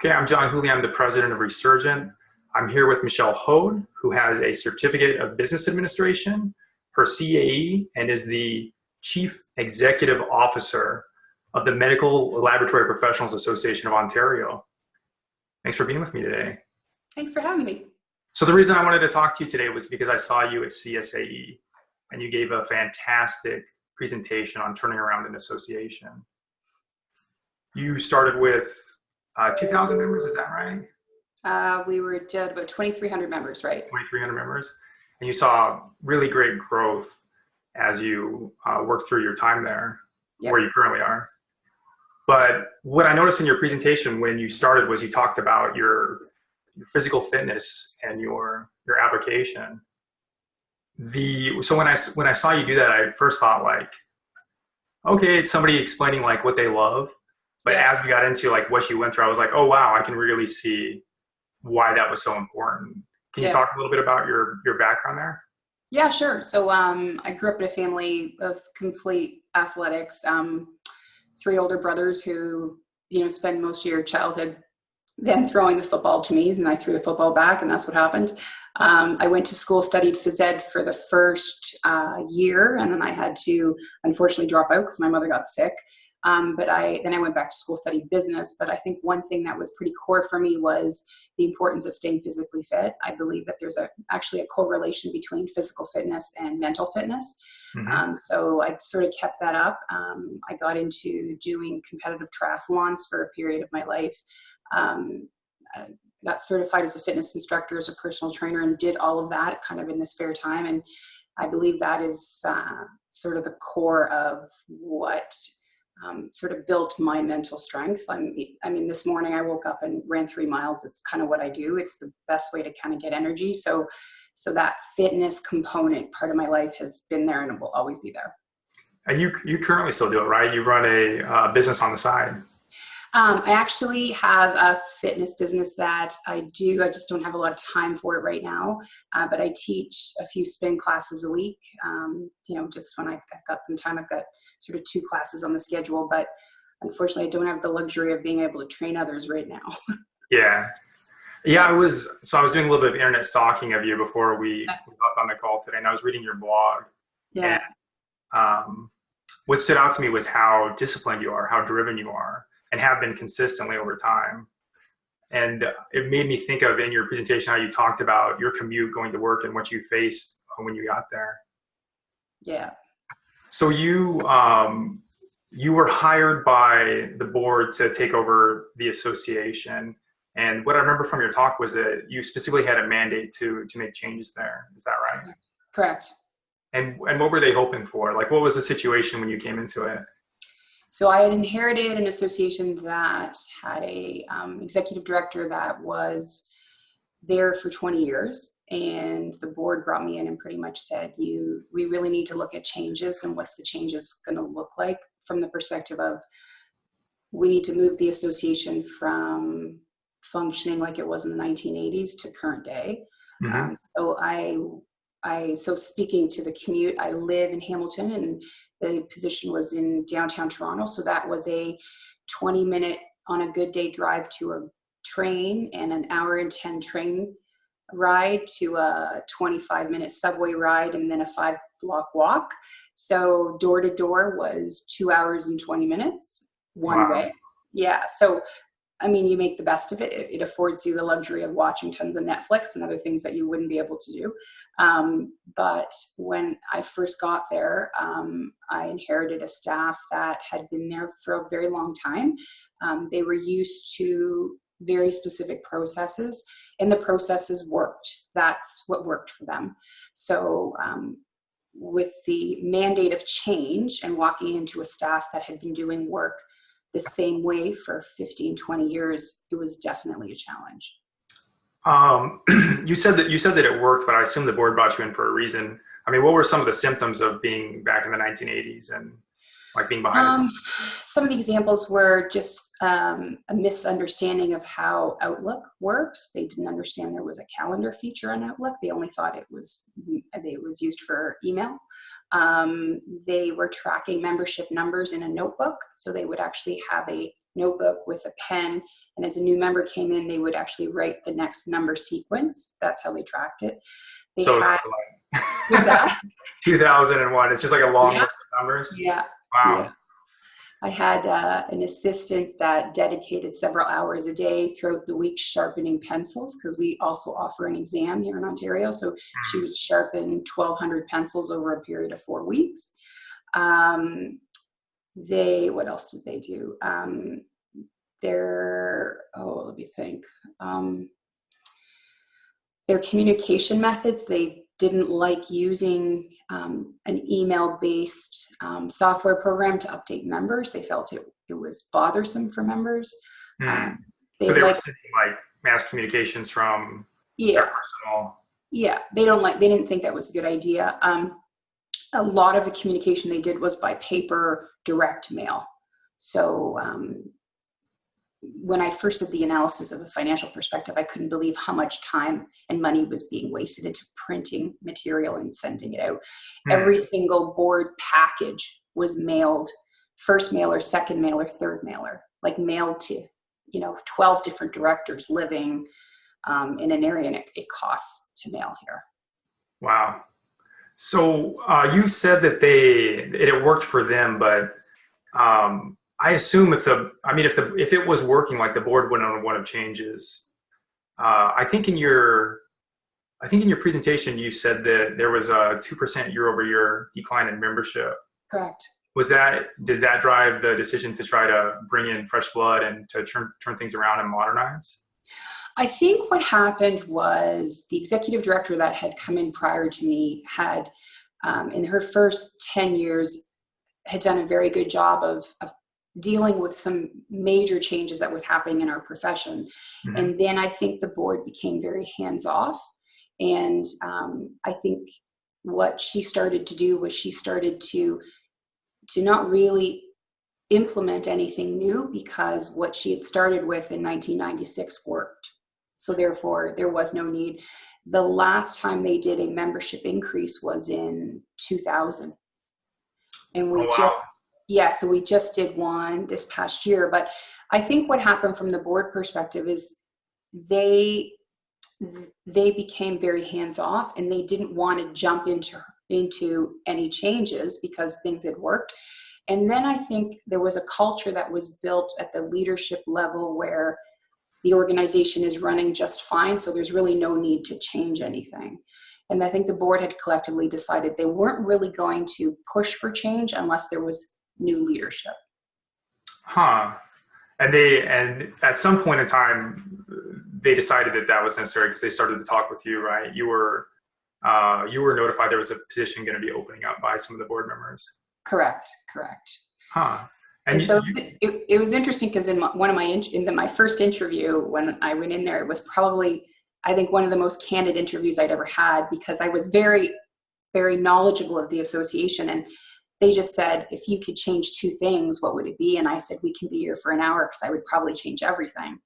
Okay, I'm John Hooley. I'm the president of Resurgent. I'm here with Michelle Hode, who has a certificate of business administration, her CAE, and is the chief executive officer of the Medical Laboratory Professionals Association of Ontario. Thanks for being with me today. Thanks for having me. So the reason I wanted to talk to you today was because I saw you at CSAE, and you gave a fantastic presentation on turning around an association. You started with 2,000 members, is that right? We were at about 2,300 members, right? 2,300 members. And you saw really great growth as you worked through your time there, Yep. where you currently are. But what I noticed in your presentation when you started was you talked about your physical fitness and your application. So when I saw you do that, I first thought like, okay, it's somebody explaining like what they love. But Yeah. as we got into like what you went through, I was like, oh wow, I can really see why that was so important. Can you Yeah. talk a little bit about your background there? Yeah, sure. So I grew up in a family of complete athletics. Three older brothers who, spend most of your childhood them throwing the football to me, and I threw the football back, and that's what happened. I went to school, studied phys ed for the first year, and then I had to unfortunately drop out because my mother got sick. But then I went back to school, studied business. But I think one thing that was pretty core for me was the importance of staying physically fit. I believe that there's actually a correlation between physical fitness and mental fitness. Mm-hmm. So I sort of kept that up. I got into doing competitive triathlons for a period of my life. I got certified as a fitness instructor, as a personal trainer, and did all of that kind of in the spare time. And I believe that is sort of the core of what sort of built my mental strength. I mean, this morning I woke up and ran 3 miles. It's kind of what I do. It's the best way to kind of get energy. So that fitness component part of my life has been there and it will always be there. And you currently still do it, right? You run a business on the side. I actually have a fitness business that I do. I just don't have a lot of time for it right now. But I teach a few spin classes a week. Just when I've got some time, I've got sort of 2 classes on the schedule. But unfortunately, I don't have the luxury of being able to train others right now. Yeah. I was doing a little bit of internet stalking of you before we hopped on the call today, and I was reading your blog. Yeah. And what stood out to me was how disciplined you are, how driven you are, and have been consistently over time. And it made me think of in your presentation how you talked about your commute going to work and what you faced when you got there. Yeah. So you were hired by the board to take over the association. And what I remember from your talk was that you specifically had a mandate to make changes there. Is that right? Correct. And what were they hoping for? Like, what was the situation when you came into it? So I had inherited an association that had a executive director that was there for 20 years. And the board brought me in and pretty much said, we really need to look at changes and what's the changes going to look like from the perspective of we need to move the association from functioning like it was in the 1980s to current day. Mm-hmm. So speaking to the commute, I live in Hamilton and the position was in downtown Toronto. So that was a 20-minute on a good day drive to a train and an hour and 10 train ride to a 25-minute subway ride and then a 5-block walk. So door to door was 2 hours and 20 minutes one way. Yeah. So I mean, you make the best of it. It affords you the luxury of watching tons of Netflix and other things that you wouldn't be able to do. But when I first got there, I inherited a staff that had been there for a very long time. They were used to very specific processes, and the processes worked. That's what worked for them. So with the mandate of change and walking into a staff that had been doing work the same way for 15, 20 years, it was definitely a challenge. You said that it worked, but I assume the board brought you in for a reason. I mean, what were some of the symptoms of being back in the 1980s and like being behind the Some of the examples were just a misunderstanding of how Outlook works. They didn't understand there was a calendar feature on Outlook. They only thought it was used for email. They were tracking membership numbers in a notebook. So they would actually have a notebook with a pen. And as a new member came in, they would actually write the next number sequence. That's how they tracked it. They so had, was was that? 2001. It's just like a long Yeah. list of numbers. Yeah. Wow. Yeah. I had an assistant that dedicated several hours a day throughout the week sharpening pencils, because we also offer an exam here in Ontario. So she would sharpen 1,200 pencils over a period of 4 weeks. What else did they do? Let me think. Their communication methods, they didn't like using an email-based software program to update members. They felt it was bothersome for members. So they were sending like mass communications from their personal. Yeah, they didn't think that was a good idea. A lot of the communication they did was by paper direct mail. So when I first did the analysis of a financial perspective, I couldn't believe how much time and money was being wasted into printing material and sending it out. Every single board package was mailed, first mailer, second mailer, third mailer, like mailed to, 12 different directors living in an area, and it costs to mail here. Wow. So you said that it worked for them, but I assume if it was working, like the board wouldn't want to changes. I think in your presentation you said that there was a 2% year-over-year decline in membership. Correct. Did that drive the decision to try to bring in fresh blood and to turn things around and modernize? I think what happened was the executive director that had come in prior to me had, in her first 10 years, had done a very good job of dealing with some major changes that was happening in our profession. Mm-hmm. And then I think the board became very hands-off. And I think what she started to do was she started to not really implement anything new, because what she had started with in 1996 worked. So therefore, there was no need. The last time they did a membership increase was in 2000. And we so we just did one this past year. But I think what happened from the board perspective is they became very hands-off, and they didn't want to jump into any changes because things had worked. And then I think there was a culture that was built at the leadership level where the organization is running just fine, so there's really no need to change anything. And I think the board had collectively decided they weren't really going to push for change unless there was new leadership. And at some point in time, they decided that was necessary because they started to talk with you, right? You were notified there was a position going to be opening up by some of the board members. Correct. And so it was interesting because in my first interview, when I went in there, it was probably, I think, one of the most candid interviews I'd ever had, because I was very, very knowledgeable of the association. And they just said, if you could change 2 things, what would it be? And I said, we can be here for an hour, because I would probably change everything.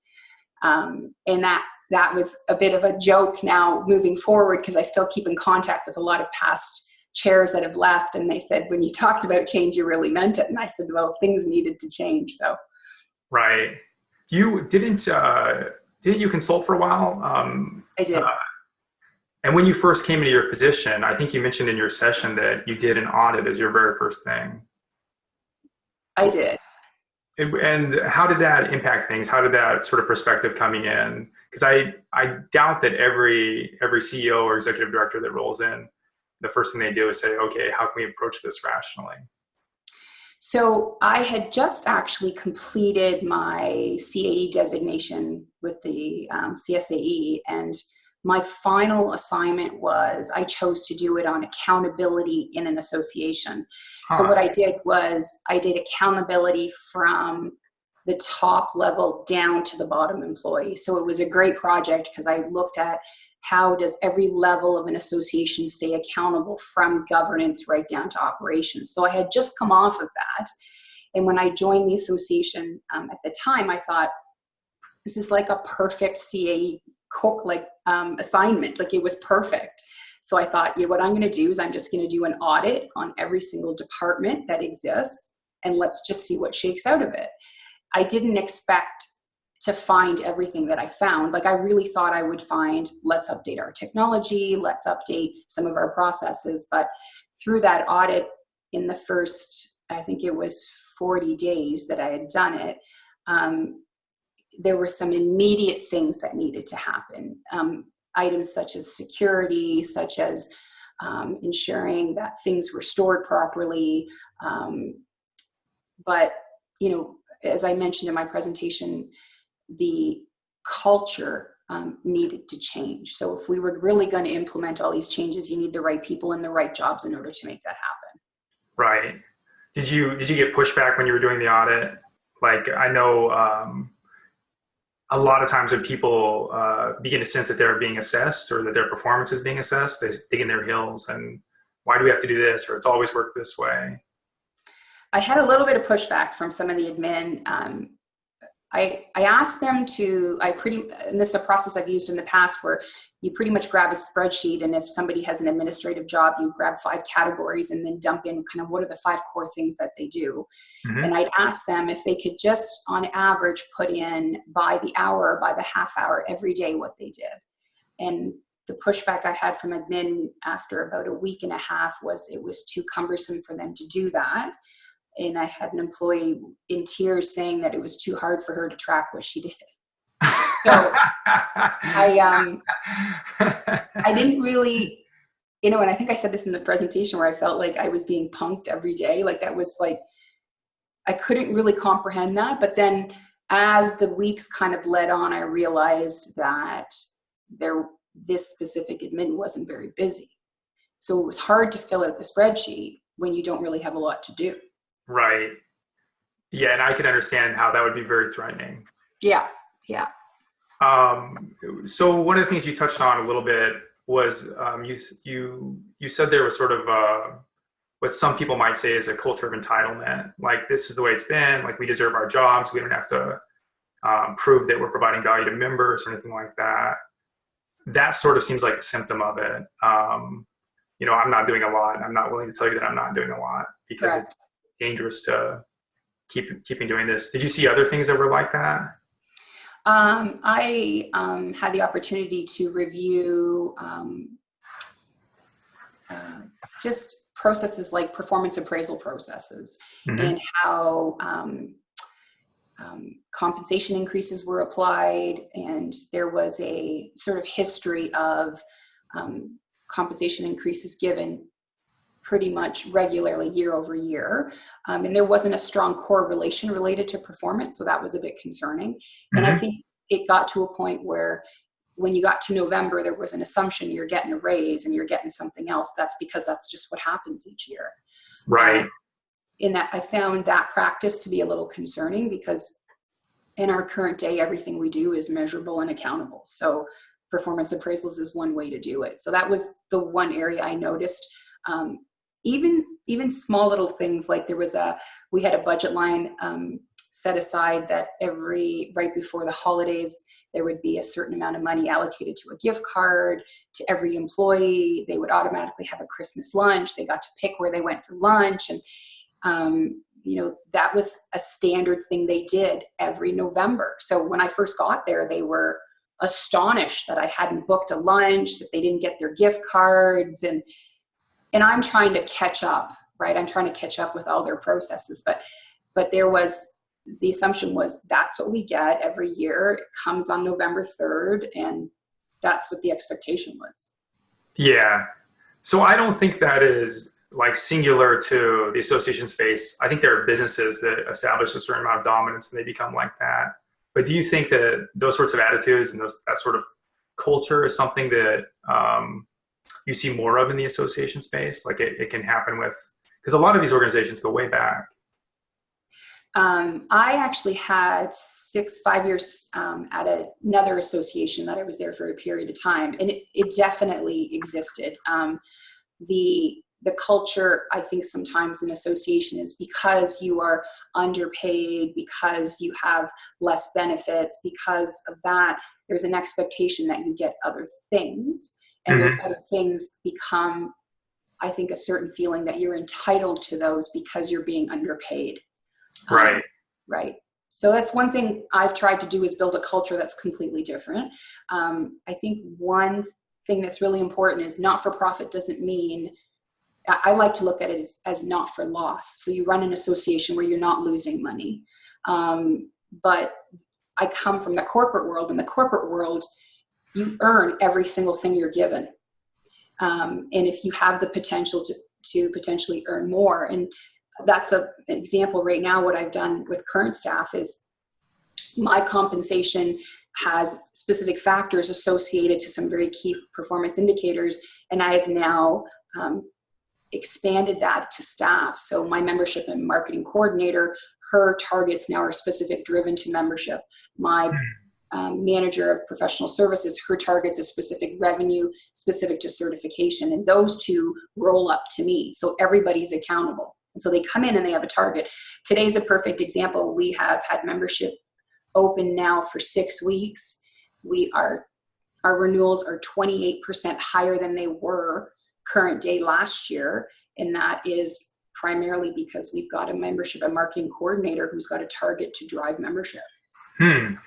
And that was a bit of a joke now moving forward, because I still keep in contact with a lot of past chairs that have left, and they said, when you talked about change, you really meant it. And I said, well, things needed to change. So right. You didn't you consult for a while? I did. And when you first came into your position, I think you mentioned in your session that you did an audit as your very first thing. I did. And how did that impact things? How did that sort of perspective coming in? Because I doubt that every CEO or executive director that rolls in, the first thing they do is say, okay, how can we approach this rationally? So I had just actually completed my CAE designation with the CSAE, and my final assignment was I chose to do it on accountability in an association. So what I did was I did accountability from the top level down to the bottom employee. So it was a great project because I looked at how does every level of an association stay accountable from governance right down to operations. So I had just come off of that. And when I joined the association at the time, I thought, this is like a perfect CAE assignment. Like, it was perfect. So I thought, what I'm going to do is I'm just going to do an audit on every single department that exists, and let's just see what shakes out of it. I didn't expect to find everything that I found. Like, I really thought I would find, let's update our technology, let's update some of our processes. But through that audit, in the first, I think it was 40 days that I had done it, there were some immediate things that needed to happen. Items such as security, such as ensuring that things were stored properly. But, as I mentioned in my presentation, the culture needed to change. So if we were really going to implement all these changes, you need the right people in the right jobs in order to make that happen. Right. Did you get pushback when you were doing the audit? Like, I know a lot of times when people begin to sense that they're being assessed or that their performance is being assessed, they dig in their heels and, why do we have to do this? Or it's always worked this way. I had a little bit of pushback from some of the admin. I asked them to, and this is a process I've used in the past, where you pretty much grab a spreadsheet, and if somebody has an administrative job, you grab 5 categories and then dump in kind of what are the 5 core things that they do. Mm-hmm. And I'd ask them if they could just on average put in by the hour, by the half hour every day what they did. And the pushback I had from admin after about a week and a half was it was too cumbersome for them to do that. And I had an employee in tears saying that it was too hard for her to track what she did. So I didn't really, and I think I said this in the presentation, where I felt like I was being punked every day. Like, that was like, I couldn't really comprehend that. But then as the weeks kind of led on, I realized that this specific admin wasn't very busy. So it was hard to fill out the spreadsheet when you don't really have a lot to do. Right. Yeah, and I can understand how that would be very threatening. Yeah. So one of the things you touched on a little bit was you said there was sort of what some people might say is a culture of entitlement. Like, this is the way it's been. Like, we deserve our jobs. We don't have to prove that we're providing value to members or anything like that. That sort of seems like a symptom of it. I'm not doing a lot. I'm not willing to tell you that I'm not doing a lot because Correct. It's dangerous to keeping doing this. Did you see other things that were like that? I had the opportunity to review just processes like performance appraisal processes, mm-hmm. and how compensation increases were applied, and there was a sort of history of compensation increases given pretty much regularly year over year. And there wasn't a strong correlation related to performance. So that was a bit concerning. Mm-hmm. And I think it got to a point where when you got to November, there was an assumption you're getting a raise and you're getting something else. That's because that's just what happens each year. Right. In that, I found that practice to be a little concerning, because in our current day, everything we do is measurable and accountable. So performance appraisals is one way to do it. So that was the one area I noticed. Even small little things, like we had a budget line set aside that right before the holidays, there would be a certain amount of money allocated to a gift card to every employee. They would automatically have a Christmas lunch. They got to pick where they went for lunch. And, that was a standard thing they did every November. So when I first got there, they were astonished that I hadn't booked a lunch, that they didn't get their gift cards. And I'm trying to catch up, right? I'm trying to catch up with all their processes. But the assumption was that's what we get every year. It comes on November 3rd, and that's what the expectation was. Yeah. So I don't think that is like singular to the association space. I think there are businesses that establish a certain amount of dominance and they become like that. But do you think that those sorts of attitudes and that sort of culture is something that you see more of in the association space? Like it can happen because a lot of these organizations go way back. I actually had 5 years at another association that I was there for a period of time, and it definitely existed. The culture, I think sometimes in association is because you are underpaid, because you have less benefits, because of that, there's an expectation that you get other things. And those other things become, I think, a certain feeling that you're entitled to those because you're being underpaid. Right. Right. So that's one thing I've tried to do, is build a culture that's completely different. I think one thing that's really important is not-for-profit doesn't mean, I like to look at it as not for loss. So you run an association where you're not losing money. But I come from the corporate world. In the corporate world, you earn every single thing you're given. And if you have the potential to potentially earn more, and that's an example right now, what I've done with current staff is my compensation has specific factors associated to some very key performance indicators. And I have now expanded that to staff. So my membership and marketing coordinator, her targets now are specific, driven to membership. My manager of professional services, her targets are specific revenue, specific to certification. And those two roll up to me. So everybody's accountable. And so they come in and they have a target. Today's a perfect example. We have had membership open now for 6 weeks. Our renewals are 28% higher than they were current day last year. And that is primarily because we've got a membership and marketing coordinator who's got a target to drive membership. And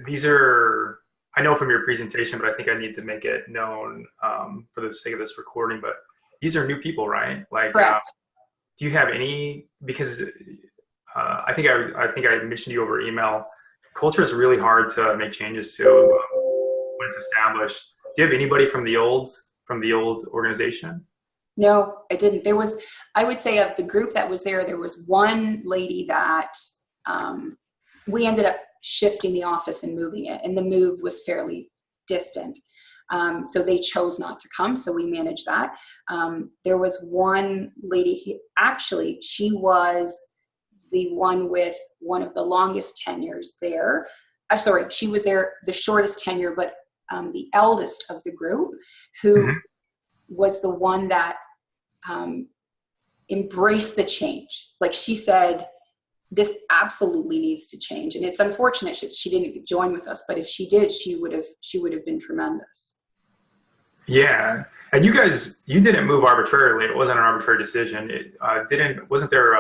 these are, I know from your presentation, but I think I need to make it known for the sake of this recording, but these are new people, right? Like, do you have any, because I think I mentioned to you over email, culture is really hard to make changes to when it's established. Do you have anybody from the old organization? No, I didn't. I would say of the group that was there was one lady that we ended up shifting the office and moving it, and the move was fairly distant. So they chose not to come, so we managed that. There was one lady, she was the one with one of the longest tenures there. She was there the shortest tenure, but the eldest of the group, who was the one that embraced the change. Like, she said, this absolutely needs to change. And it's unfortunate she didn't join with us, but if she did, she would have been tremendous. Yeah. And you didn't move arbitrarily. It wasn't an arbitrary decision. Wasn't there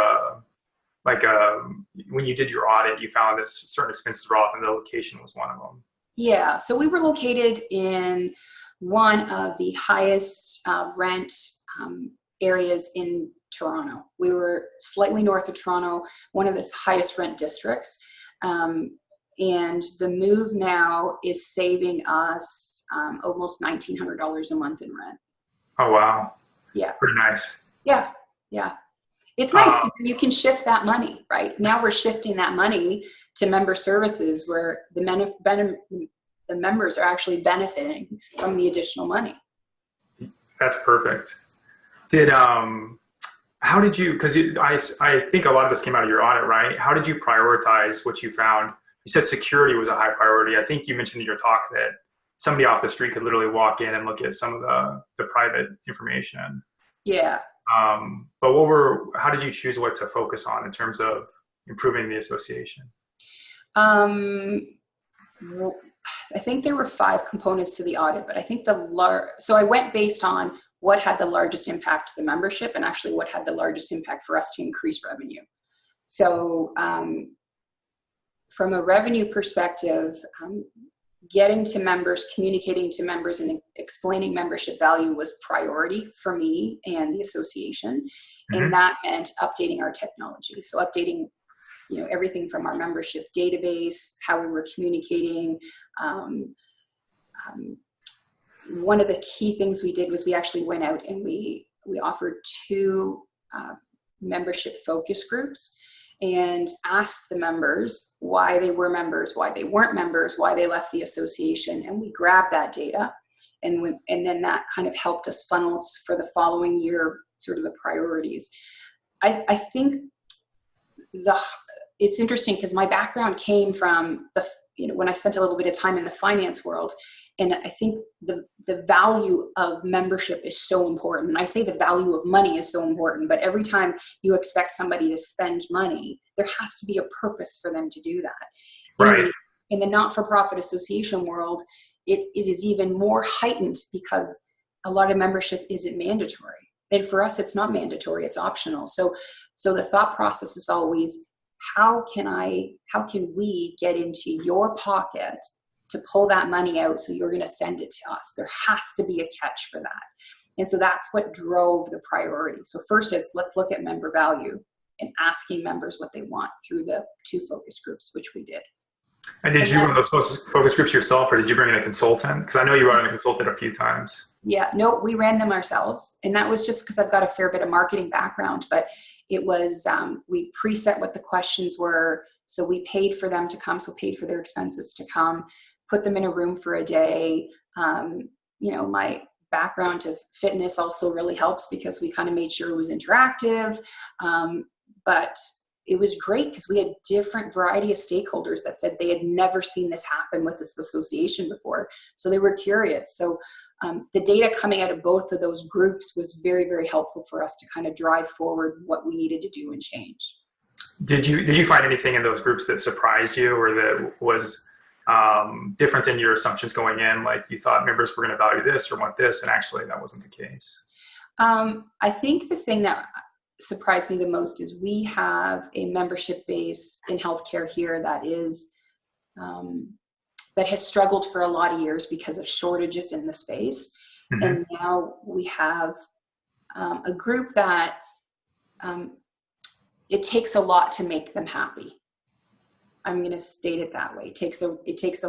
when you did your audit, you found that certain expenses were off and the location was one of them? Yeah. So we were located in one of the highest rent areas in Toronto. We were slightly north of Toronto, one of the highest rent districts. And the move now is saving us almost $1,900 a month in rent. Oh, wow. Yeah. Pretty nice. Yeah. Yeah. It's nice because you can shift that money, right? Now we're shifting that money to member services where the members are actually benefiting from the additional money. That's perfect. How did you, because I think a lot of this came out of your audit, right? How did you prioritize what you found? You said security was a high priority. I think you mentioned in your talk that somebody off the street could literally walk in and look at some of the private information. Yeah. But how did you choose what to focus on in terms of improving the association? Well, I think there were 5 components to the audit, but I think so I went based on what had the largest impact to the membership and actually what had the largest impact for us to increase revenue. So from a revenue perspective, getting to members, communicating to members, and explaining membership value was priority for me and the association. And that meant updating our technology. So updating, everything from our membership database, how we were communicating. One of the key things we did was we actually went out and we offered 2 membership focus groups and asked the members why they were members, why they weren't members, why they left the association. And we grabbed that data and then that kind of helped us funnel for the following year, sort of the priorities. I think it's interesting because my background came from when I spent a little bit of time in the finance world, and I think the value of membership is so important. And I say the value of money is so important, but every time you expect somebody to spend money, there has to be a purpose for them to do that. Right. In the not-for-profit association world, it is even more heightened because a lot of membership isn't mandatory. And for us, it's not mandatory, it's optional. So the thought process is always, how can we get into your pocket to pull that money out so you're going to send it to us? There has to be a catch for that. And so that's what drove the priority. So first is, let's look at member value and asking members what they want through the 2 focus groups, which we did. And did you run those focus groups yourself, or did you bring in a consultant? Because I know you brought in a consultant a few times. Yeah, no, we ran them ourselves. And that was just because I've got a fair bit of marketing background, but it was, we preset what the questions were. So we paid for them to come, so paid for their expenses to come, put them in a room for a day. My background of fitness also really helps because we kind of made sure it was interactive. But it was great because we had different variety of stakeholders that said they had never seen this happen with this association before. So they were curious. So the data coming out of both of those groups was very, very helpful for us to kind of drive forward what we needed to do and change. Did you find anything in those groups that surprised you, or that was different than your assumptions going in? Like you thought members were going to value this or want this, and actually that wasn't the case. I think the thing that surprised me the most is we have a membership base in healthcare here that is that has struggled for a lot of years because of shortages in the space. Mm-hmm. And now we have a group that it takes a lot to make them happy. I'm going to state it that way. It takes a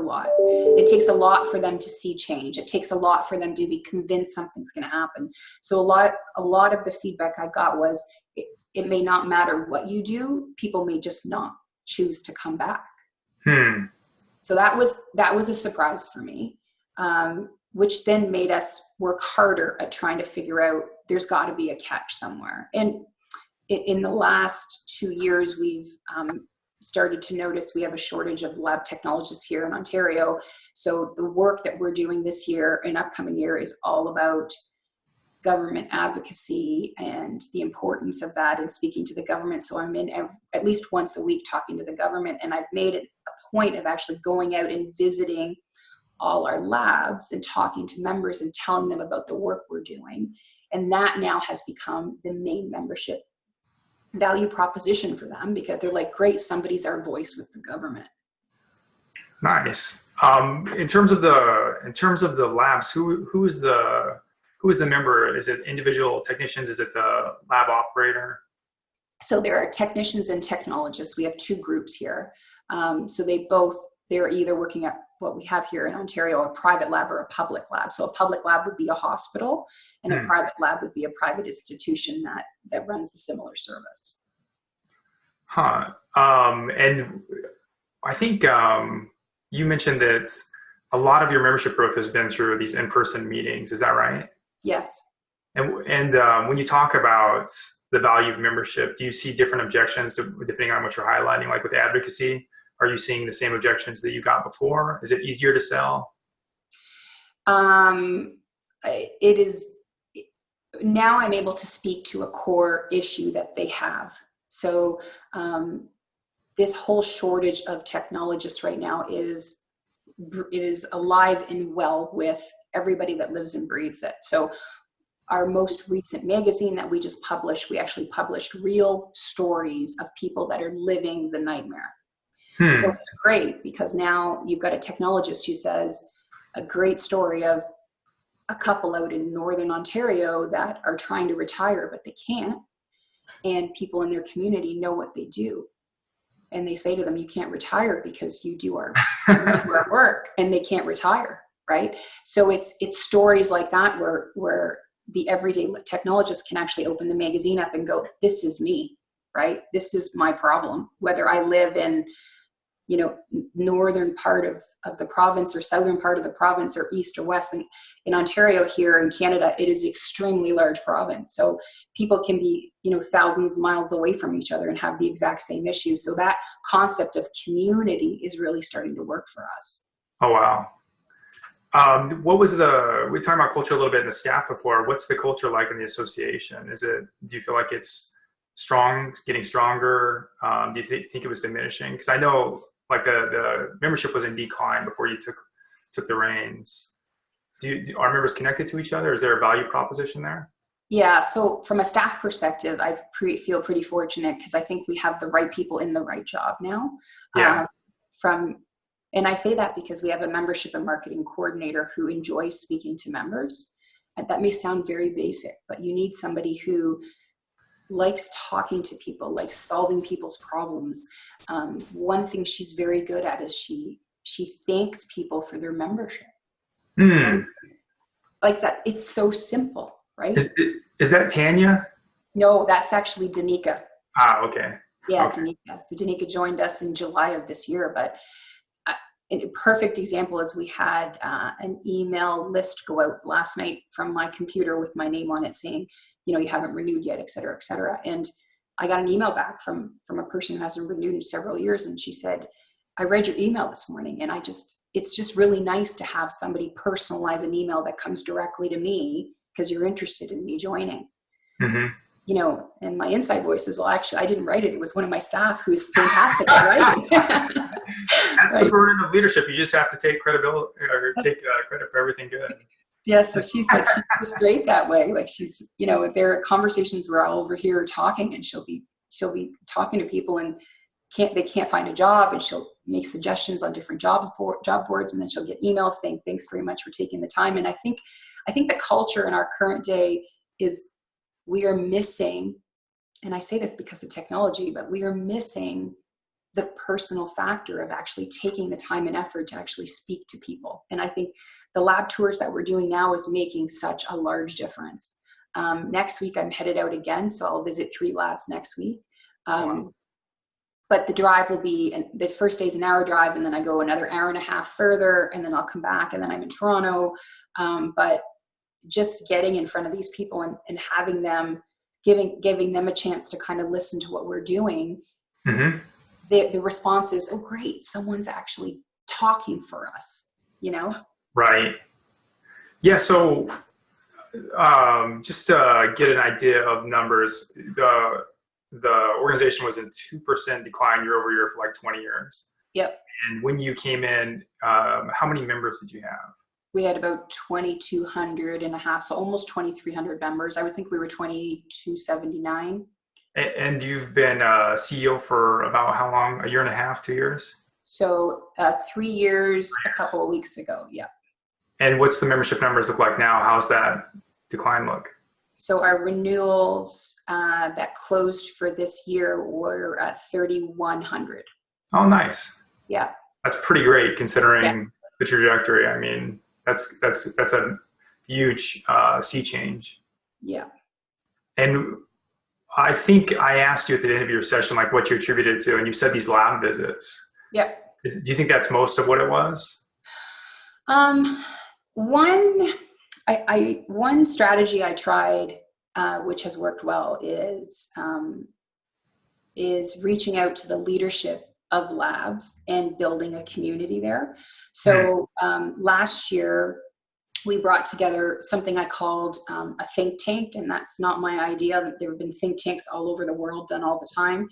lot. It takes a lot for them to see change. It takes a lot for them to be convinced something's going to happen. So a lot of the feedback I got was it may not matter what you do. People may just not choose to come back. So that was a surprise for me, which then made us work harder at trying to figure out there's got to be a catch somewhere. And in the last 2 years, we've started to notice we have a shortage of lab technologists here in Ontario. So the work that we're doing this year and upcoming year is all about government advocacy and the importance of that and speaking to the government. So I'm in at least once a week talking to the government, and I've made it a point of actually going out and visiting all our labs and talking to members and telling them about the work we're doing. And that now has become the main membership value proposition for them, because they're like, great, somebody's our voice with the government. Nice. In terms of the labs, who is the member? Is it individual technicians? Is it the lab operator? So there are technicians and technologists. We have 2 groups here. So they're either working at what we have here in Ontario, a private lab or a public lab. So a public lab would be a hospital, and a private lab would be a private institution that runs the similar service. And I think you mentioned that a lot of your membership growth has been through these in-person meetings. Is that right? Yes. And when you talk about the value of membership, do you see different objections depending on what you're highlighting? Like with advocacy, are you seeing the same objections that you got before? Is it easier to sell? It is. Now I'm able to speak to a core issue that they have. So this whole shortage of technologists right now it is alive and well with everybody that lives and breathes it. So our most recent magazine that we just published, we actually published real stories of people that are living the nightmare. So it's great because now you've got a technologist who says a great story of a couple out in Northern Ontario that are trying to retire, but they can't. And people in their community know what they do. And they say to them, you can't retire because you do our work, and they can't retire, right? So it's stories like that where the everyday technologist can actually open the magazine up and go, this is me, right? This is my problem. Whether I live in northern part of the province or southern part of the province or east or west. And in Ontario here in Canada, it is an extremely large province. So people can be, thousands of miles away from each other and have the exact same issue. So that concept of community is really starting to work for us. Oh, wow. We were talking about culture a little bit in the staff before. What's the culture like in the association? Do you feel like it's strong, getting stronger? Do you think it was diminishing? Because I know like the membership was in decline before you took the reins. Are members connected to each other? Is there a value proposition there? Yeah. So from a staff perspective, I feel pretty fortunate because I think we have the right people in the right job now. Yeah. And I say that because we have a membership and marketing coordinator who enjoys speaking to members. And that may sound very basic, but you need somebody who likes talking to people, likes solving people's problems. One thing she's very good at is she thanks people for their membership. Like that, it's so simple, right? Is that Tanya? No, that's actually Danica. Okay. Yeah, okay. Danica. So Danica joined us in July of this year, but a perfect example is we had an email list go out last night from my computer with my name on it saying, you haven't renewed yet, et cetera, et cetera. And I got an email back from a person who hasn't renewed in several years. And she said, I read your email this morning and it's just really nice to have somebody personalize an email that comes directly to me because you're interested in me joining. Mm-hmm. And my inside voice is, well, actually, I didn't write it. It was one of my staff who's fantastic at writing. That's right. The burden of leadership. You just have to take credibility or take credit for everything good. Yeah. So she's great that way. Like there are conversations where I'll overhear her talking and she'll be talking to people and they can't find a job and she'll make suggestions on different job boards. And then she'll get emails saying, thanks very much for taking the time. And I think the culture in our current day is we are missing, and I say this because of technology, but we are missing the personal factor of actually taking the time and effort to actually speak to people. And I think the lab tours that we're doing now is making such a large difference. Next week, I'm headed out again, so I'll visit 3 labs next week. Wow. But the drive will be, the first day's an hour drive, and then I go another hour and a half further, and then I'll come back, and then I'm in Toronto. But just getting in front of these people and having them, giving them a chance to kind of listen to what we're doing. Mm-hmm. The response is, oh, great, someone's actually talking for us, Right. Yeah. So just to get an idea of numbers, the organization was in 2% decline year over year for like 20 years. Yep. And when you came in, how many members did you have? We had about 2,200 and a half, so almost 2,300 members. I would think we were 2,279. And you've been CEO for about how long? A year and a half, 2 years? So 3 years, a couple of weeks ago, yeah. And what's the membership numbers look like now? How's that decline look? So our renewals that closed for this year were at 3,100. Oh, nice. Yeah. That's pretty great considering the trajectory. I mean, that's a huge sea change. Yeah. And I think I asked you at the end of your session, like what you attributed it to, and you said these lab visits. Yep. Do you think that's most of what it was? One strategy I tried, which has worked well, is reaching out to the leadership of labs and building a community there. So last year, we brought together something I called a think tank, and that's not my idea. There have been think tanks all over the world done all the time.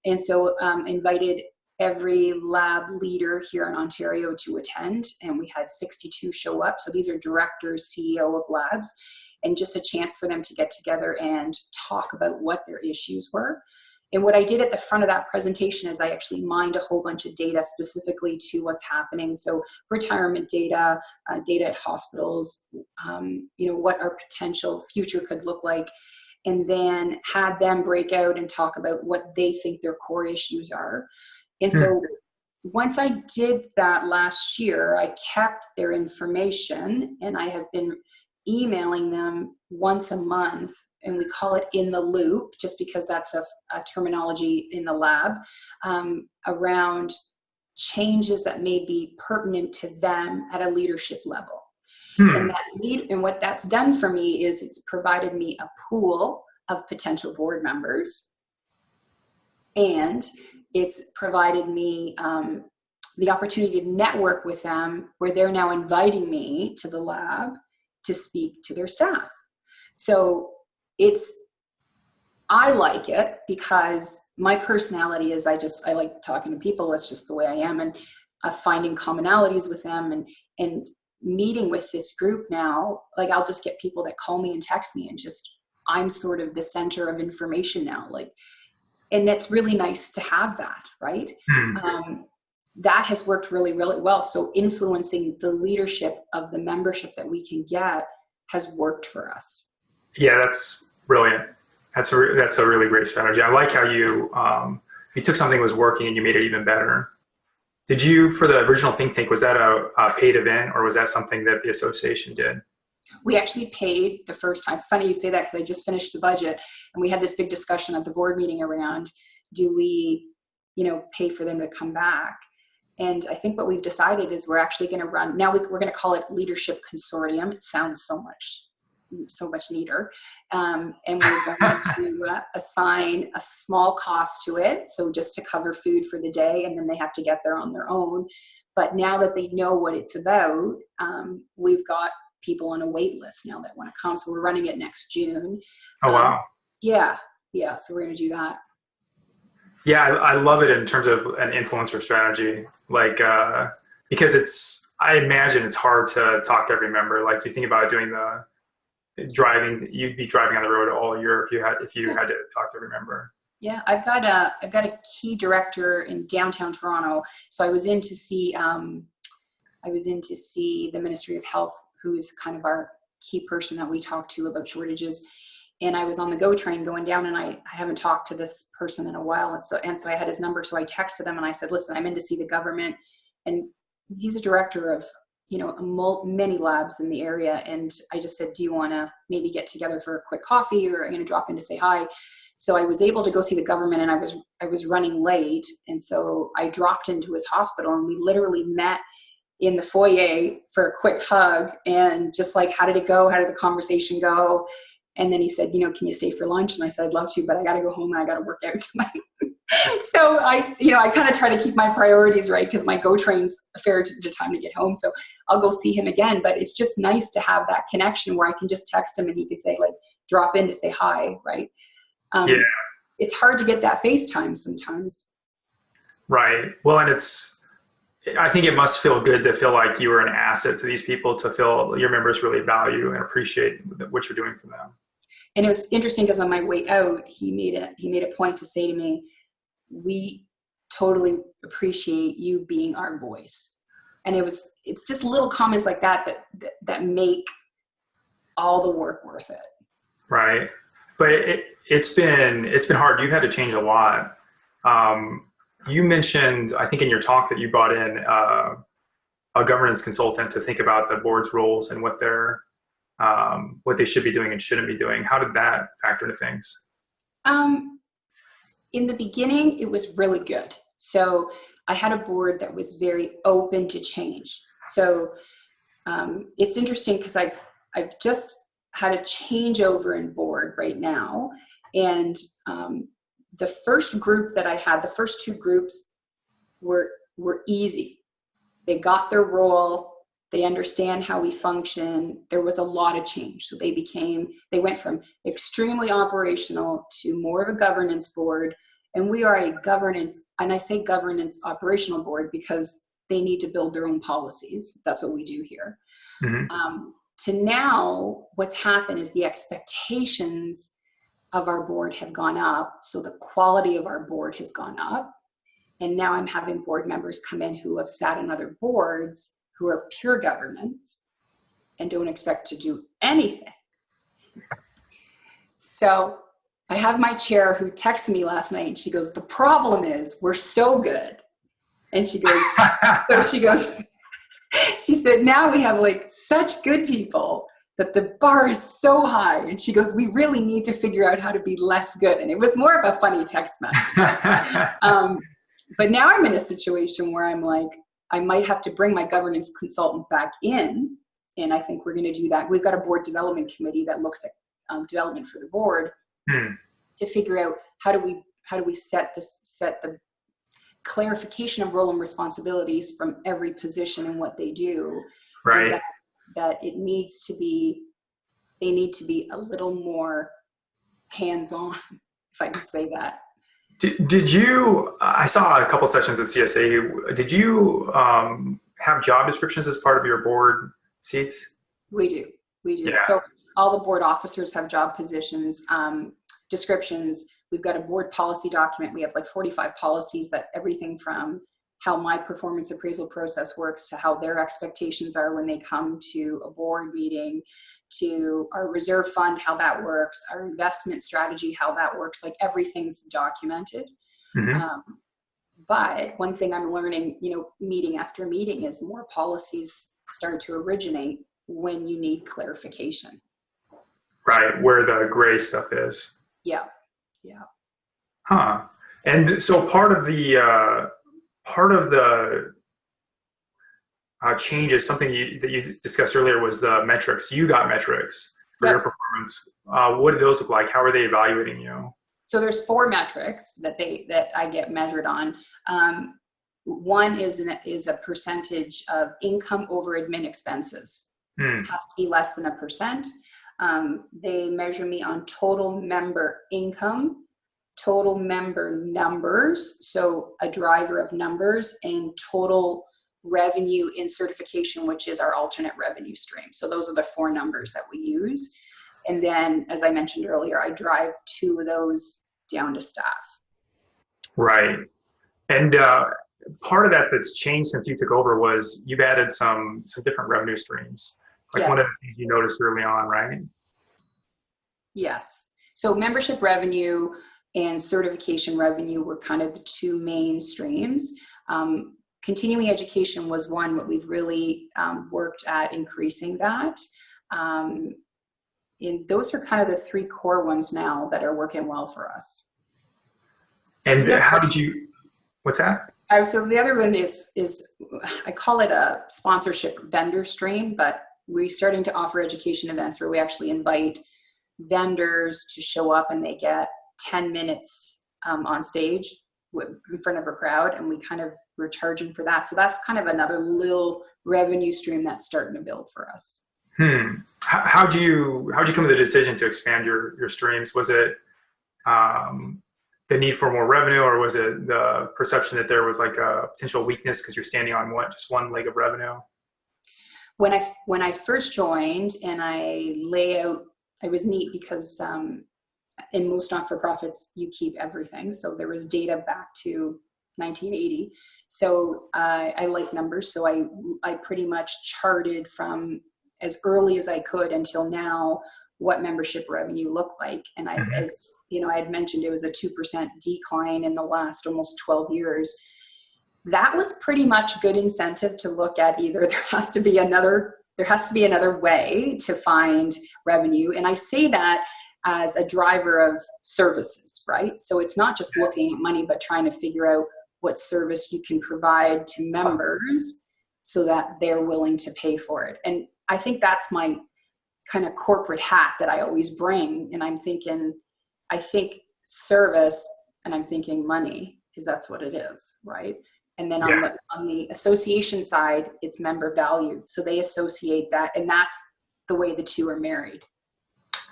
And so invited every lab leader here in Ontario to attend, and we had 62 show up. So these are directors, CEO of labs, and just a chance for them to get together and talk about what their issues were. And what I did at the front of that presentation is I actually mined a whole bunch of data specifically to what's happening. So retirement data, data at hospitals, what our potential future could look like, and then had them break out and talk about what they think their core issues are. And so once I did that last year, I kept their information, and I have been emailing them once a month, and we call it in the loop, just because that's a terminology in the lab, around changes that may be pertinent to them at a leadership level. Hmm. And what that's done for me is it's provided me a pool of potential board members, and it's provided me the opportunity to network with them, where they're now inviting me to the lab to speak to their staff. So I like it because my personality is I like talking to people. It's just the way I am, and finding commonalities with them, and meeting with this group now. Like, I'll just get people that call me and text me, and just, I'm sort of the center of information now. Like, and that's really nice to have that, right? That has worked really, really well. So influencing the leadership of the membership that we can get has worked for us. Yeah, that's brilliant. That's a really great strategy. I like how you took something that was working and you made it even better. Did you, for the original think tank, was that a paid event, or was that something that the association did? We actually paid the first time. It's funny you say that, because I just finished the budget, and we had this big discussion at the board meeting around, do we, pay for them to come back? And I think what we've decided is we're actually going to run, now we're going to call it Leadership Consortium. It sounds so much neater. And we're going to assign a small cost to it. So just to cover food for the day, and then they have to get there on their own. But now that they know what it's about, we've got people on a wait list now that want to come. So we're running it next June. Oh, wow. Yeah. So we're going to do that. Yeah, I love it in terms of an influencer strategy. Like, because I imagine it's hard to talk to every member. Like, you think about doing the driving, you'd be driving on the road all year if you had to talk to every member. Yeah, I've got a key director in downtown Toronto. So I was in to see the Ministry of Health, who's kind of our key person that we talk to about shortages. And I was on the GO train going down, and I haven't talked to this person in a while. And so I had his number. So I texted him and I said, listen, I'm in to see the government. And he's a director of, many labs in the area. And I just said, do you want to maybe get together for a quick coffee, or drop in to say hi? So I was able to go see the government, and I was running late. And so I dropped into his hospital, and we literally met in the foyer for a quick hug, and just like, how did it go? How did the conversation go? And then he said, can you stay for lunch? And I said, I'd love to, but I got to go home and I got to work out tonight. So I kind of try to keep my priorities right, because my GO train's a fair time to get home. So I'll go see him again, but it's just nice to have that connection where I can just text him and he could say, like, drop in to say hi. Right. Yeah. It's hard to get that FaceTime sometimes. Right. Well, and I think it must feel good to feel like you are an asset to these people, to feel your members really value and appreciate what you're doing for them. And it was interesting because on my way out, he made a point to say to me, we totally appreciate you being our voice. And it's just little comments like that make all the work worth it. Right. But it's been hard. You've had to change a lot. You mentioned, I think in your talk, that you brought in a governance consultant to think about the board's roles and what they should be doing and shouldn't be doing. How did that factor into things? In the beginning, it was really good. So I had a board that was very open to change. So it's interesting because I've just had a changeover in board right now. And the first group that I had, the first two groups were easy. They got their role. They understand how we function. There was a lot of change. So they went from extremely operational to more of a governance board. And we are a governance, and I say governance operational board because they need to build their own policies. That's what we do here. Mm-hmm. To now, what's happened is the expectations of our board have gone up. So the quality of our board has gone up. And now I'm having board members come in who have sat on other boards who are pure governance and don't expect to do anything. So I have my chair who texted me last night, and she goes, the problem is we're so good. And she said, now we have like such good people that the bar is so high. And she goes, we really need to figure out how to be less good. And it was more of a funny text message. But now I'm in a situation where I'm like, I might have to bring my governance consultant back in. And I think we're going to do that. We've got a board development committee that looks at development for the board to figure out how do we set the clarification of role and responsibilities from every position and what they do. Right. That they need to be a little more hands-on, if I can say that. Did you, I saw a couple sessions at CSA, did you have job descriptions as part of your board seats? We do. Yeah. So all the board officers have job positions, descriptions. We've got a board policy document. We have like 45 policies, that everything from how my performance appraisal process works to how their expectations are when they come to a board meeting, to our reserve fund, how that works, our investment strategy, how that works. Like everything's documented. But one thing I'm learning, meeting after meeting, is more policies start to originate when you need clarification. Right, where the gray stuff is. Yeah. Huh. And so part of the changes, something that you discussed earlier, was the metrics. You got metrics for your performance. What do those look like? How are they evaluating you? So there's 4 metrics that I get measured on. One is a percentage of income over admin expenses. It has to be less than 1%. They measure me on total member income, total member numbers, so a driver of numbers, and total revenue in certification, which is our alternate revenue stream. So those are the 4 numbers that we use. And then, as I mentioned earlier, I drive 2 of those down to staff. Right. And part of that that's changed since you took over was you've added some different revenue streams. Like one of the things you noticed early on, right? Yes. So membership revenue and certification revenue were kind of the 2 main streams. Continuing education was one, but we've really worked at increasing that. And those are kind of the 3 core ones now that are working well for us. And how did you, what's that? So the other one is I call it a sponsorship vendor stream, but we're starting to offer education events where we actually invite vendors to show up and they get 10 minutes on stage in front of a crowd, and we're charging for that. So that's kind of another little revenue stream that's starting to build for us. How'd you come to the decision to expand your streams? Was it the need for more revenue, or was it the perception that there was like a potential weakness because you're standing on just one leg of revenue? When I first joined, and it was neat because in most not-for-profits, you keep everything. So there was data back to 1980. So I like numbers. So I pretty much charted from as early as I could until now what membership revenue looked like. And as I had mentioned, it was a 2% decline in the last almost 12 years. That was pretty much good incentive to look at either there has to be another way to find revenue. And I say that as a driver of services, right? So it's not just looking at money, but trying to figure out what service you can provide to members so that they're willing to pay for it. And I think that's my kind of corporate hat that I always bring. And I think service, and I'm thinking money, because that's what it is, right? And then on the association side, it's member value. So they associate that, and that's the way the 2 are married.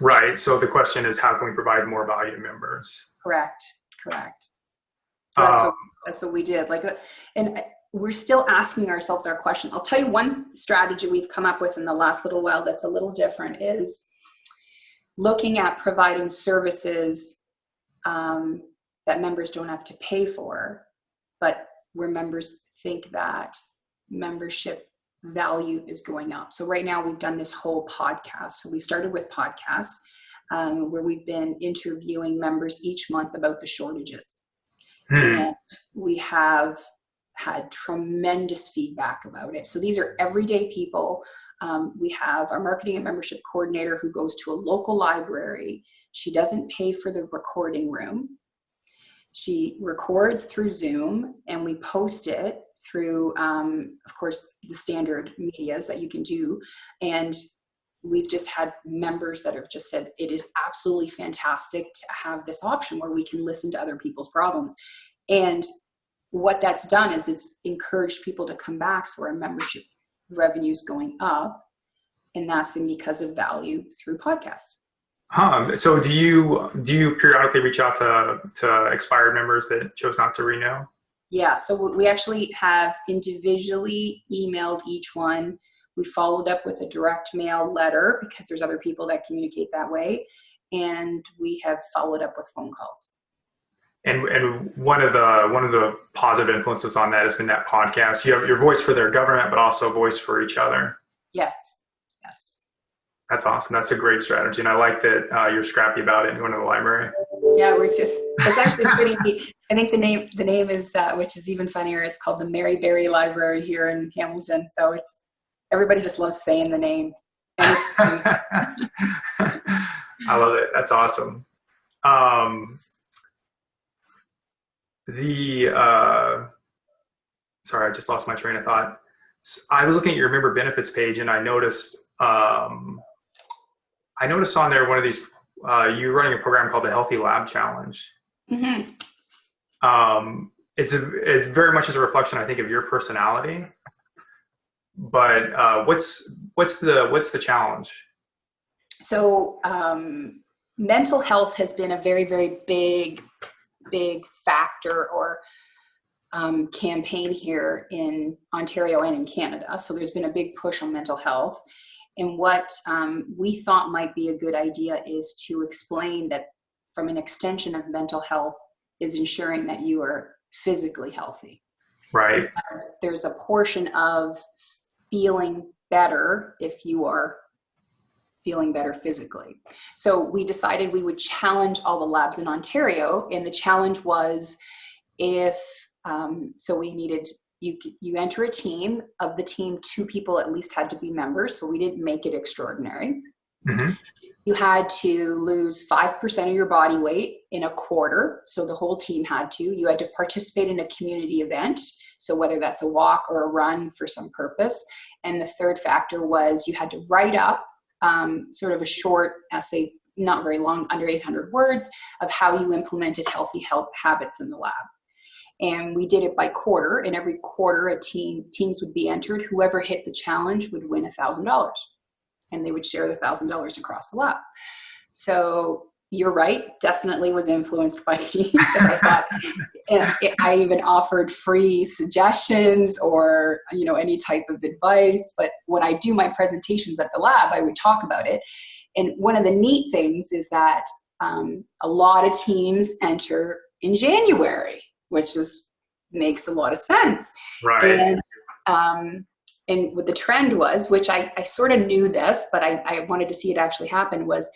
Right. So the question is, how can we provide more value to members? Correct. So that's what we did. And we're still asking ourselves our question. I'll tell you one strategy we've come up with in the last little while that's a little different is looking at providing services that members don't have to pay for, but where members think that membership value is going up. So right now we've done this whole podcast. So we started with podcasts where we've been interviewing members each month about the shortages. And we have had tremendous feedback about it. So these are everyday people. We have our marketing and membership coordinator who goes to a local library. She doesn't pay for the recording room. She records through Zoom, and we post it through, of course, the standard medias that you can do. And we've just had members that have just said it is absolutely fantastic to have this option where we can listen to other people's problems. And what that's done is it's encouraged people to come back. So our membership revenue is going up. And that's been because of value through podcasts. So do you periodically reach out to expired members that chose not to renew? Yeah, so we actually have individually emailed each one. We followed up with a direct mail letter because there's other people that communicate that way. And we have followed up with phone calls. And one of the positive influences on that has been that podcast. You have your voice for their government, but also voice for each other. Yes. That's awesome. That's a great strategy. And I like that you're scrappy about it and going to the library. Yeah, it's actually pretty neat. I think the name is, which is even funnier, is called the Mary Berry Library here in Hamilton. So everybody just loves saying the name. And it's funny. I love it. That's awesome. Sorry, I just lost my train of thought. I was looking at your member benefits page, and I noticed on there one of these, you're running a program called the Healthy Lab Challenge. Mm-hmm. It's very much as a reflection, I think, of your personality. But what's the challenge? So mental health has been a very, very big factor or campaign here in Ontario and in Canada. So there's been a big push on mental health. And what we thought might be a good idea is to explain that from an extension of mental health is ensuring that you are physically healthy. Right. Because there's a portion of feeling better if you are feeling better physically. So we decided we would challenge all the labs in Ontario. And the challenge was so we needed, you enter a team. Of the team, 2 people at least had to be members. So we didn't make it extraordinary. Mm-hmm. You had to lose 5% of your body weight in a quarter. So the whole team had to. You had to participate in a community event. So whether that's a walk or a run for some purpose. And the third factor was you had to write up sort of a short essay, not very long, under 800 words, of how you implemented healthy health habits in the lab. And we did it by quarter, and every quarter teams would be entered. Whoever hit the challenge would win $1,000, and they would share the $1,000 across the lab. So you're right, definitely was influenced by me. I thought, and I even offered free suggestions or any type of advice. But when I do my presentations at the lab, I would talk about it. And one of the neat things is that a lot of teams enter in January, which makes a lot of sense. Right. And what the trend was, which I sort of knew this, but I wanted to see it actually happen, was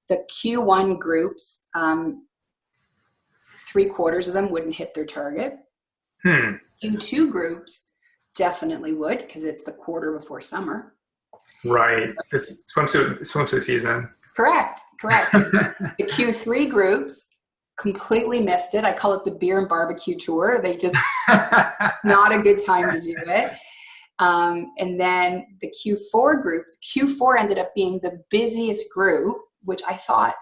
the Q1 groups, 3/4 of them wouldn't hit their target. Q2 groups definitely would, because it's the quarter before summer. Right. It's swimsuit season. Correct. The Q3 groups completely missed it. I call it the beer and barbecue tour. They just not a good time to do it. And then the Q4 group, Q4 ended up being the busiest group, which I thought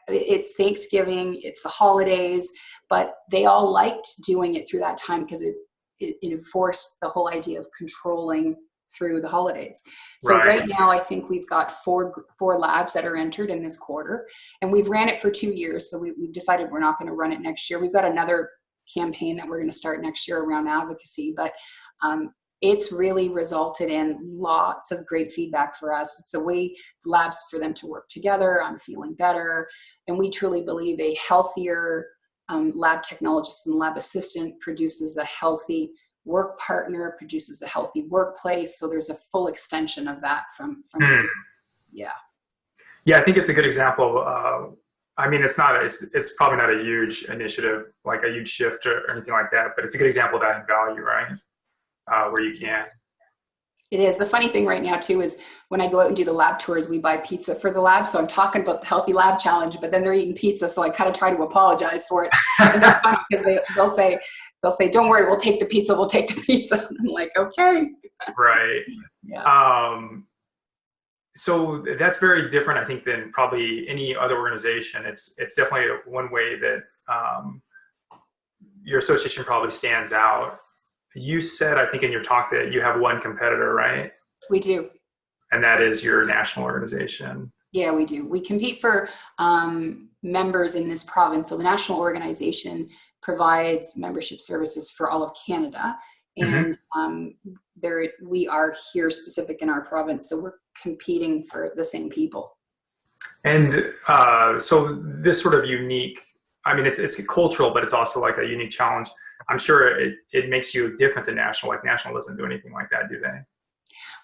it's Thanksgiving, it's the holidays, but they all liked doing it through that time because it enforced the whole idea of controlling through the holidays. So right now, I think we've got four labs that are entered in this quarter, and we've ran it for 2 years. So we decided we're not going to run it next year. We've got another campaign that we're going to start next year around advocacy, but it's really resulted in lots of great feedback for us. It's a way labs for them to work together. I'm feeling better. And we truly believe a healthier lab technologist and lab assistant produces a healthy work partner, produces a healthy workplace. So there's a full extension of that from yeah. Yeah, I think it's a good example. It's probably not a huge initiative, like a huge shift or anything like that, but it's a good example of adding value, right? Where you can. It is. The funny thing right now too is when I go out and do the lab tours, we buy pizza for the lab. So I'm talking about the Healthy Lab Challenge, but then they're eating pizza, so I kind of try to apologize for it. And they're funny because they'll say, "Don't worry, we'll take the pizza. We'll take the pizza." And I'm like, "Okay." Right. Yeah. So that's very different, I think, than probably any other organization. It's definitely one way that your association probably stands out. You said, I think, in your talk that you have one competitor, right? We do. And that is your national organization. Yeah, we do. We compete for members in this province. So the national organization provides membership services for all of Canada. Mm-hmm. And we are here specific in our province. So we're competing for the same people. And so this sort of unique, I mean, it's cultural, but it's also like a unique challenge. I'm sure it makes you different than national. Like national doesn't do anything like that, do they?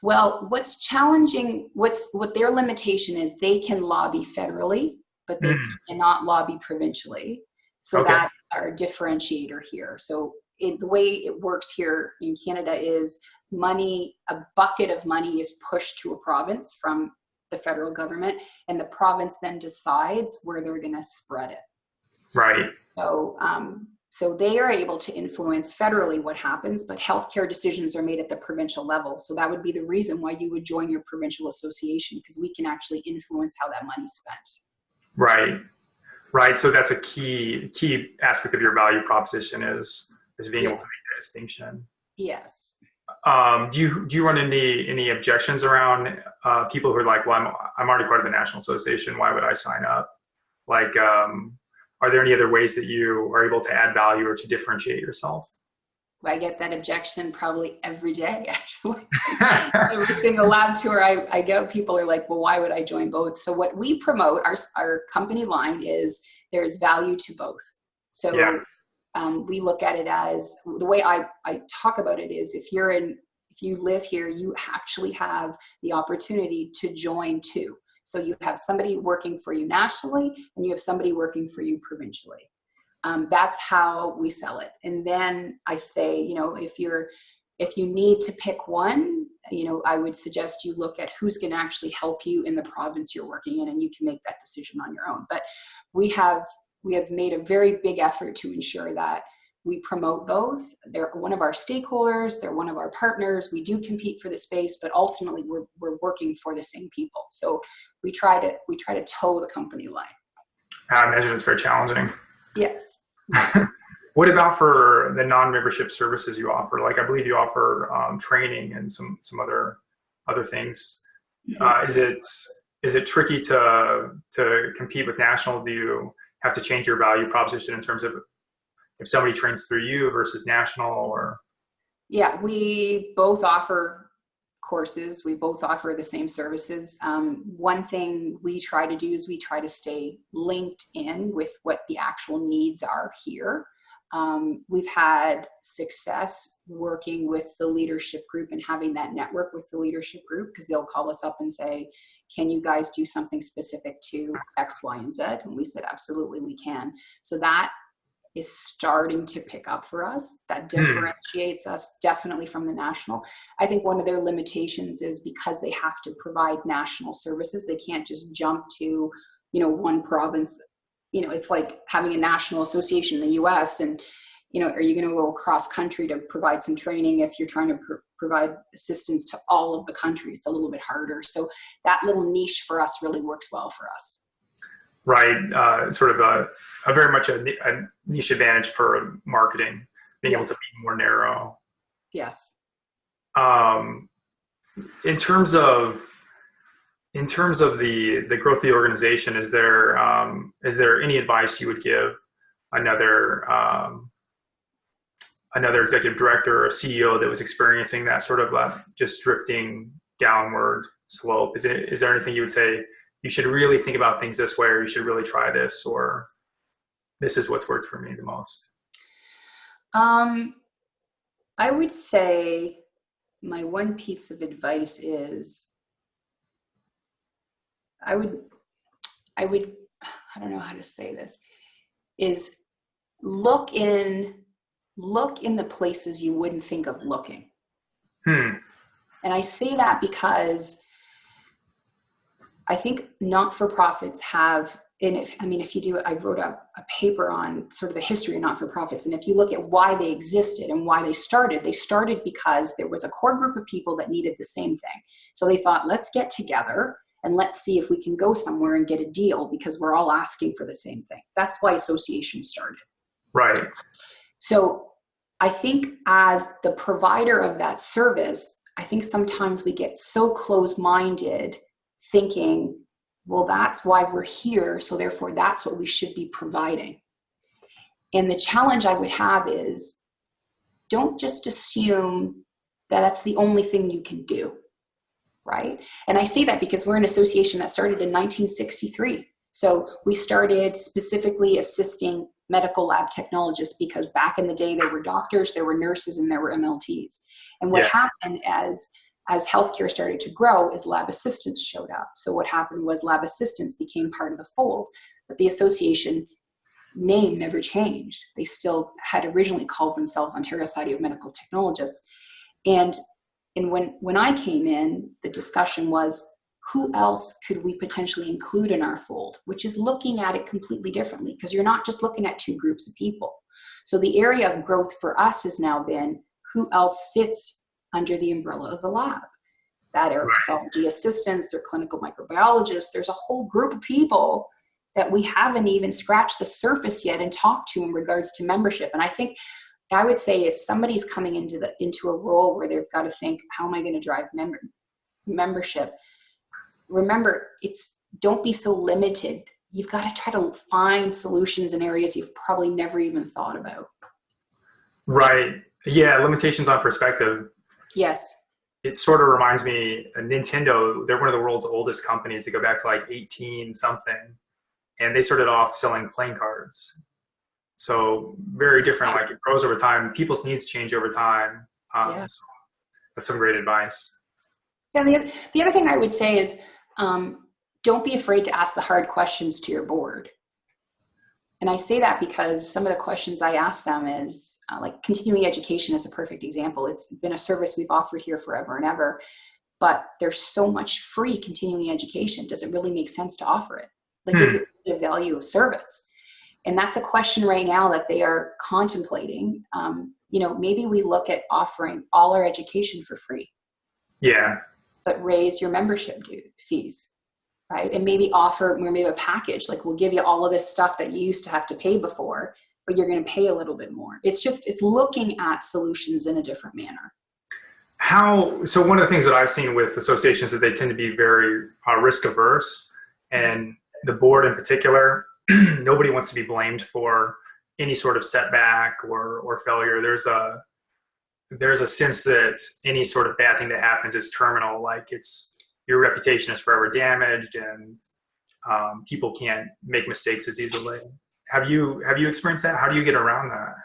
Well, what's challenging, what their limitation is, they can lobby federally, but they cannot lobby provincially. So Okay. that's our differentiator here. So the way it works here in Canada is a bucket of money is pushed to a province from the federal government, and the province then decides where they're going to spread it. Right. So they are able to influence federally what happens, but healthcare decisions are made at the provincial level. So that would be the reason why you would join your provincial association, because we can actually influence how that money's spent. Right. Right. So that's a key aspect of your value proposition is being able to make that distinction. Yes. Do you run into any objections around people who are like, well, I'm already part of the National Association. Why would I sign up? Like, are there any other ways that you are able to add value or to differentiate yourself? I get that objection probably every day, actually. Every single lab tour I go, people are like, well, why would I join both? So what we promote, our company line is there's value to both. So we look at it as, the way I talk about it is, if you live here, you actually have the opportunity to join too. So you have somebody working for you nationally, and you have somebody working for you provincially. That's how we sell it. And then I say, if you need to pick one, I would suggest you look at who's going to actually help you in the province you're working in, and you can make that decision on your own. But we have made a very big effort to ensure that we promote both. They're one of our stakeholders. They're one of our partners. We do compete for the space, but ultimately we're working for the same people. So we try to toe the company line. I imagine it's very challenging. Yes. What about for the non-membership services you offer? Like, I believe you offer training and some other things. Mm-hmm. Is it tricky to compete with national? Do you have to change your value proposition in terms of if somebody trains through you versus national? Or yeah, we both offer courses. We both offer the same services. One thing we try to do is we try to stay linked in with what the actual needs are here. We've had success working with the leadership group and having that network with the leadership group, because they'll call us up and say, can you guys do something specific to X, Y, and Z? And we said, absolutely, we can. So that is starting to pick up for us. That differentiates us definitely from the national. I think one of their limitations is because they have to provide national services. They can't just jump to, one province. It's like having a national association in the US, and, are you going to go across country to provide some training? If you're trying to provide assistance to all of the country, it's a little bit harder. So that little niche for us really works well for us. Right. Sort of a very much a niche advantage for marketing, being able to be more narrow. Yes. In terms of the growth of the organization, is there any advice you would give another executive director or CEO that was experiencing that sort of just drifting downward slope? Is there anything you would say, you should really think about things this way, or you should really try this, or this is what's worked for me the most? I would say my one piece of advice is I don't know how to say this, is look in the places you wouldn't think of looking. And I say that because I think not-for-profits have, and if you do, I wrote a paper on sort of the history of not-for-profits. And if you look at why they existed and why they started because there was a core group of people that needed the same thing. So they thought, let's get together and let's see if we can go somewhere and get a deal because we're all asking for the same thing. That's why associations started. Right. So I think as the provider of that service, I think sometimes we get so close-minded thinking, well, that's why we're here, so therefore that's what we should be providing. And the challenge I would have is, don't just assume that that's the only thing you can do, right? And I say that because we're an association that started in 1963. So we started specifically assisting medical lab technologists because back in the day there were doctors, there were nurses, and there were MLTs. And what happened as healthcare started to grow is lab assistants showed up. So what happened was lab assistants became part of the fold, but the association name never changed. They still had originally called themselves Ontario Society of Medical Technologists. And when I came in, the discussion was, who else could we potentially include in our fold, which is looking at it completely differently, because you're not just looking at two groups of people. So the area of growth for us has now been, who else sits under the umbrella of the lab? That are pathology assistants, they're clinical microbiologists. There's a whole group of people that we haven't even scratched the surface yet and talked to in regards to membership. And I would say if somebody's coming into a role where they've got to think, how am I going to drive membership? Remember, don't be so limited. You've got to try to find solutions in areas you've probably never even thought about. Right. Yeah. Limitations on perspective. Yes. It sort of reminds me of Nintendo. They're one of the world's oldest companies. They go back to like 18 something, and they started off selling playing cards. So very different. Like, it grows over time. People's needs change over time. So that's some great advice. Yeah. The other thing I would say is, don't be afraid to ask the hard questions to your board. And I say that because some of the questions I ask them is like continuing education is a perfect example. It's been a service we've offered here forever and ever, but there's so much free continuing education. Does it really make sense to offer it? Like, is it the value of service? And that's a question right now that they are contemplating. Maybe we look at offering all our education for free. Yeah. But raise your membership fees. Right? And maybe a package, like we'll give you all of this stuff that you used to have to pay before, but you're going to pay a little bit more. It's looking at solutions in a different manner. So one of the things that I've seen with associations is that they tend to be very risk averse, and the board in particular, nobody wants to be blamed for any sort of setback or failure. There's a sense that any sort of bad thing that happens is terminal, like your reputation is forever damaged, and people can't make mistakes as easily. Have you experienced that? How do you get around that?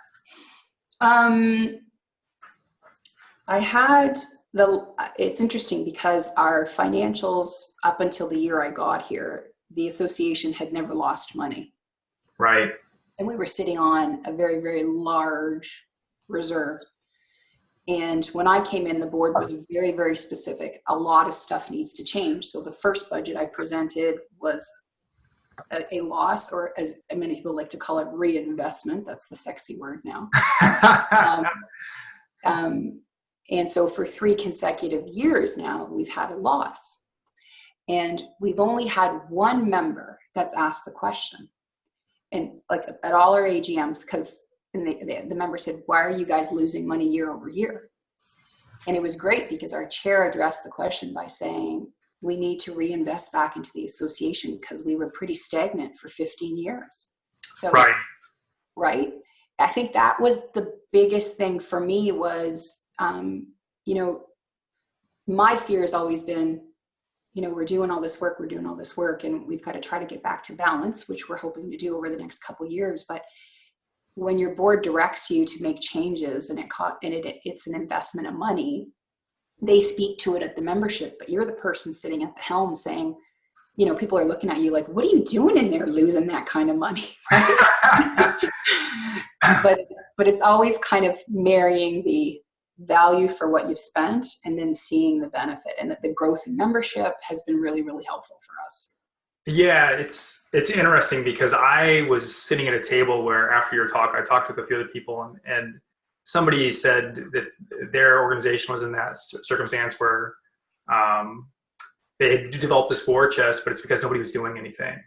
It's interesting because our financials up until the year I got here, the association had never lost money. Right. And we were sitting on a very, very large reserve. And when I came in, the board was very, very specific. A lot of stuff needs to change. So the first budget I presented was a loss, or as many people like to call it, reinvestment. That's the sexy word now. And so for 3 consecutive years now, we've had a loss. And we've only had one member that's asked the question. And like at all our AGMs, because the member said, why are you guys losing money year over year? And it was great because our chair addressed the question by saying, we need to reinvest back into the association because we were pretty stagnant for 15 years. So, right? I think that was the biggest thing for me was, my fear has always been, we're doing all this work, and we've got to try to get back to balance, which we're hoping to do over the next couple of years. But when your board directs you to make changes and it's an investment of money, they speak to it at the membership, but you're the person sitting at the helm saying, people are looking at you like, what are you doing in there losing that kind of money? Right? but it's always kind of marrying the value for what you've spent and then seeing the benefit, and that the growth in membership has been really, really helpful for us. Yeah, it's interesting because I was sitting at a table where after your talk, I talked with a few other people, and somebody said that their organization was in that circumstance where they had developed this war chest, but it's because nobody was doing anything.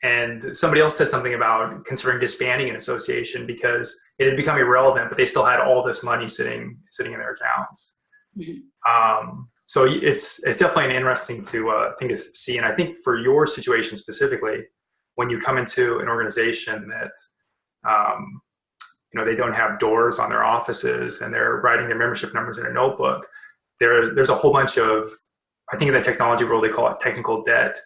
And somebody else said something about considering disbanding an association because it had become irrelevant, but they still had all this money sitting in their accounts. Mm-hmm. So it's definitely an interesting thing to see. And I think for your situation specifically, when you come into an organization that they don't have doors on their offices and they're writing their membership numbers in a notebook, there's a whole bunch of, I think in the technology world they call it technical debt,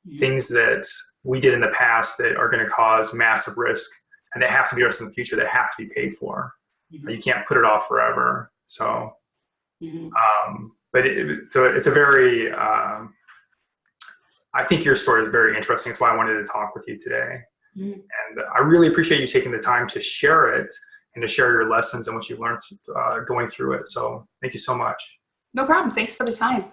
mm-hmm. things that we did in the past that are going to cause massive risk, and they have to be addressed in the future. They have to be paid for. Mm-hmm. You can't put it off forever. So. Mm-hmm. So it's a very, I think your story is very interesting. That's why I wanted to talk with you today. Mm-hmm. And I really appreciate you taking the time to share it and to share your lessons and what you learned going through it. So thank you so much. No problem. Thanks for the time.